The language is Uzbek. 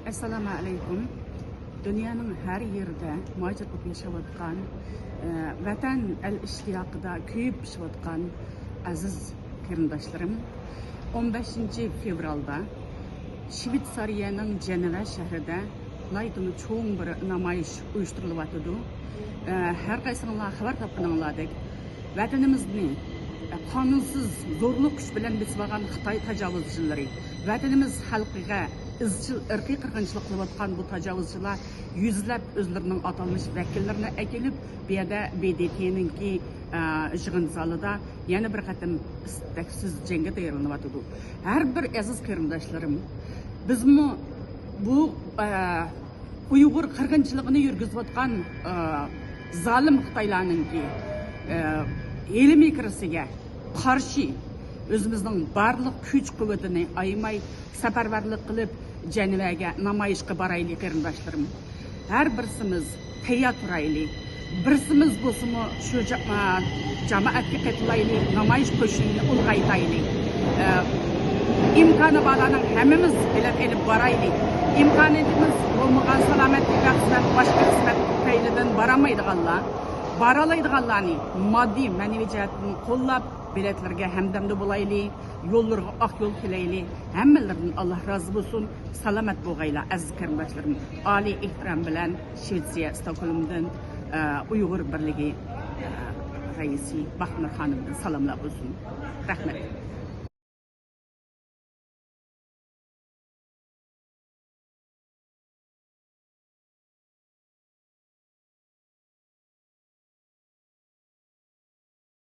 Assalamu alaykum. Dünyanın her yerde muhacir olup yaşayotgan, vatan el-iştiyaqida kuyup pişiyotgan aziz qarindoshlarım, 15 fevralda Shveysariyaning Jeneva shahrida laytını cho'ng bir namoyish uyushtirilyotidu. Her qaysinglar xabar topganinglardek, vatanimizni qanunsuz zo'rlik kuch bilan besib olgan Xitoy tajovuzchilari vatanimiz xalqiga izchil irqiy qirg'inchilik qilayotgan bu tajovuzchilar yuzlab o'zlarining atalmış vakillarini akilib, bu yerda BDT'ninki yig'in zalida yana bir qatam istaksiz jangga tayyorlanyapti. Har bir aziz qarindoshlarim, bizmi bu Uyg'ur qirg'inchiligini yurgizayotgan zalim Xitoylarninki ilmiy kirisiga qarshi o'zimizning barliq kuch quvvatini aymay safarbarlik qilib Jenevaga namoyishga boraylik qarindoshlarim. Har birsimiz tayyor turaylik. Birsimiz bo'lsa-mu shu jamoatga qatnashaylik, namoyish qo'shinini ulg'aytaylik. İmkanı bağlanan hemimiz bilen elip baraylik. İmkanetimiz olmayan selametlik ve hizmet, başka hizmet teylinden baramaydıqallar. Baralaydıqallarını maddi, manevi cihetini kollap, biletlerge hemdemde bulayli, yollarga ak yol kileyli. Hemmelerden Allah razı olsun, selamet boğayla aziz qarindoshlarım. Ali ihtiram bilen Şvetsiya, Stockholm'dan Uyghur Birligi reisi Bahmir Hanım'dan salamlar olsun. Rahmet.